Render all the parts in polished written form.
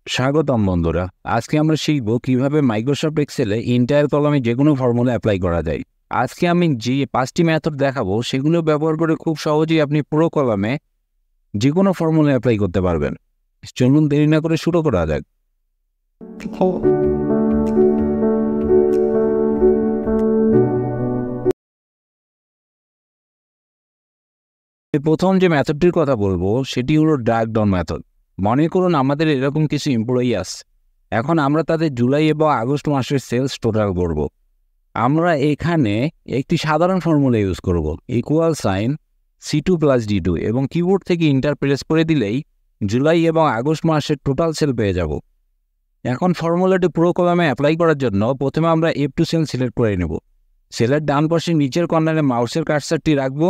স্বাগতম বন্ধুরা। আজকে আমরা শিখব কিভাবে মাইক্রোসফট এক্সেলে ইন্টায়ার কলামে যে কোনো ফর্মুলা অ্যাপ্লাই করা যায়। আজকে আমি যে 5টি মেথড দেখাবো সেগুলো ব্যবহার করে খুব সহজেই আপনি পুরো কলামে যে কোনো ফর্মুলা অ্যাপ্লাই করতে পারবেন। চলুন দেরি না করে শুরু করা যাক। প্রথম যে মেথডটির কথা বলবো সেটি হলো ড্র্যাগ ডাউন মেথড। মনে করুন আমাদের এরকম কিছু এমপ্লয়ি আছে। এখন আমরা তাদের জুলাই এবং আগস্ট মাসের সেলস টোটাল করব। আমরা এখানে একটি সাধারণ ফর্মুলা ইউজ করব, equal sign C2 plus D2, এবং কিবোর্ড থেকে ইন্টার প্রেস করে দিলেই জুলাই এবং আগস্ট মাসের টোটাল সেল পেয়ে যাব। এখন ফর্মুলাটি পুরো কলামে অ্যাপ্লাই করার জন্য প্রথমে আমরা F2 সেল সিলেক্ট করে নেব। সেলের ডান পাশে নিচের কর্নারে মাউসের কার্সারটি রাখবো।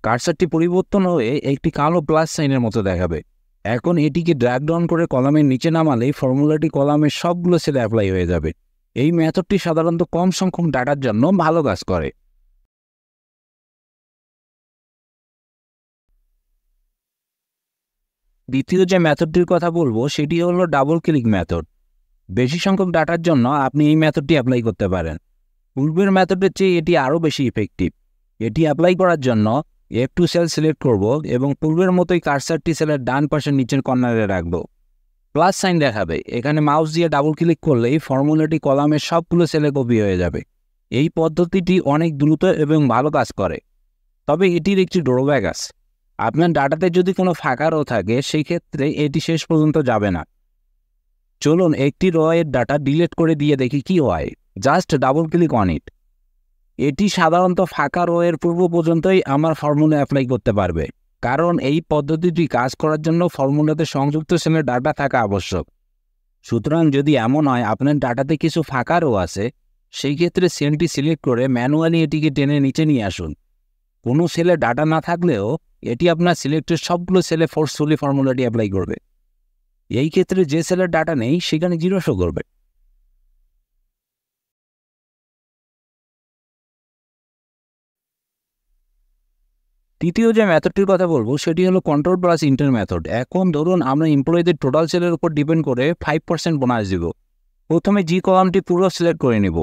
কার্সারটি পরিবর্তন হয়ে একটি কালো প্লাস সাইনের মতো দেখাবে। এখন এটিকে ড্র্যাগ ডাউন করে কলামের নিচে নামালেই ফর্মুলাটি কলামের সবগুলো সেলে অ্যাপ্লাই হয়ে যাবে। এই মেথডটি সাধারণত কম সংখ্যক ডাটার জন্য ভালো কাজ করে। দ্বিতীয় যে মেথডটির কথা বলবো সেটি হলো ডাবল ক্লিক মেথড। বেশি সংখ্যক ডাটার জন্য আপনি এই মেথডটি অ্যাপ্লাই করতে পারেন। পূর্বের মেথডের চেয়ে এটি আরও বেশি ইফেক্টিভ। এটি অ্যাপ্লাই করার জন্য F2 সেল সিলেক্ট করব এবং পূর্বের মতোই কার্সারটি সেলের ডান পাশের নিচের কর্নারে রাখব। প্লাস সাইন দেখাবে। এখানে মাউস দিয়ে ডাবল ক্লিক করলেই ফর্মুলাটি কলামের সবগুলো সেলে কপি হয়ে যাবে। এই পদ্ধতিটি অনেক দ্রুত এবং ভালো কাজ করে, তবে এটির একটি ড্রব্যাক আছে। আপনার ডাটাতে যদি কোনো ফাঁকা রো থাকে সেই ক্ষেত্রে এটি শেষ পর্যন্ত যাবে না। চলুন একটি রো এর ডাটা ডিলিট করে দিয়ে দেখি কি হয়। Just double click on it. এটি সাধারণত ফাঁকা রো এর পূর্ব পর্যন্তই আমার ফর্মুলা অ্যাপ্লাই করতে পারবে, কারণ এই পদ্ধতিটি কাজ করার জন্য ফর্মুলাতে সংযুক্ত সেলের ডাটা থাকা আবশ্যক। সুতরাং যদি এমন হয় আপনার ডাটাতে কিছু ফাঁকা রো আছে, সেই ক্ষেত্রে সেলটি সিলেক্ট করে ম্যানুয়ালি এটিকে টেনে নিচে নিয়ে আসুন। কোনো সেলে ডাটা না থাকলেও এটি আপনার সিলেক্টেড সবগুলো সেলে ফোর্সফুলি ফর্মুলাটি অ্যাপ্লাই করবে। এই ক্ষেত্রে যে সেলের ডাটা নেই সেখানে 0 শো করবে। তৃতীয় যে মেথডটির কথা বলবো সেটি হলো কন্ট্রোল প্লাস ইন্টার মেথড। এখন ধরুন আমরা এমপ্লয়ীদের টোটাল সেলের উপর ডিপেন্ড করে 5% বোনাস দিব। প্রথমে জি কলামটি পুরো সিলেক্ট করে নেব।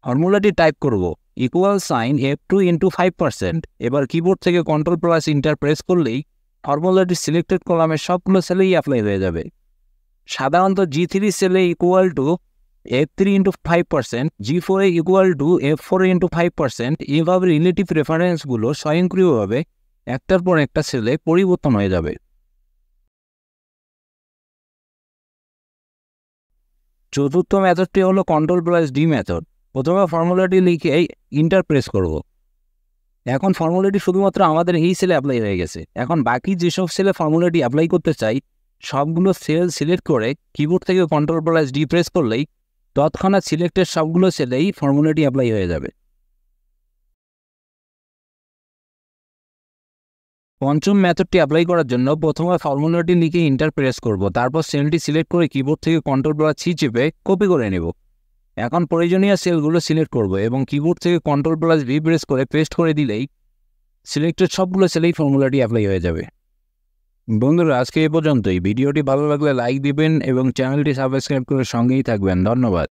ফর্মুলাটি টাইপ করব, ইকুয়াল সাইন F2 ইন্টু 5%। এবার কিবোর্ড থেকে কন্ট্রোল প্লাস ইন্টার প্রেস করলেই ফর্মুলাটি সিলেক্টেড কলামের সবগুলো সেলেই অ্যাপ্লাই হয়ে যাবে। সাধারণত G3 সেলে equal to F3 into 5%, G4 equal to F4 into 5%। এভাবে রিলেটিভ রেফারেন্সগুলো স্বয়ংক্রিয়ভাবে একটার পর একটা সেলে পরিবর্তন হয়ে যাবে। চতুর্থ মেথডটি হলো কন্ট্রোল প্লাস ডি মেথড। প্রথমে ফর্মুলাটি লিখে ইন্টার প্রেস করব। এখন ফর্মুলাটি শুধুমাত্র আমাদের এই সেলে অ্যাপ্লাই হয়ে গেছে। এখন বাকি যেসব সেলে ফর্মুলাটি অ্যাপ্লাই করতে চাই সবগুলো সেল সিলেক্ট করে কিবোর্ড থেকে কন্ট্রোল প্লাস ডি প্রেস করলেই তৎক্ষণাৎ সিলেক্টেড সবগুলো সেলেই ফর্মুলাটি অ্যাপ্লাই হয়ে যাবে। পঞ্চম মেথডটি অ্যাপ্লাই করার জন্য প্রথমে ফর্মুলাটি লিখে ইন্টার প্রেস করব, তারপর সেলটি সিলেক্ট করে কিবোর্ড থেকে কন্ট্রোল প্লাস সি চেপে কপি করে নেব। এখন প্রয়োজনীয় সেলগুলো সিলেক্ট করব এবং কিবোর্ড থেকে কন্ট্রোল প্লাস ভি প্রেস করে পেস্ট করে দিলেই সিলেক্টেড সবগুলো সেলেই ফর্মুলাটি অ্যাপ্লাই হয়ে যাবে। বন্ধুরা, আজকে এ পর্যন্তই। ভিডিওটি ভালো লাগলে লাইক দিবেন এবং চ্যানেলটি সাবস্ক্রাইব করে সঙ্গেই থাকবেন। ধন্যবাদ।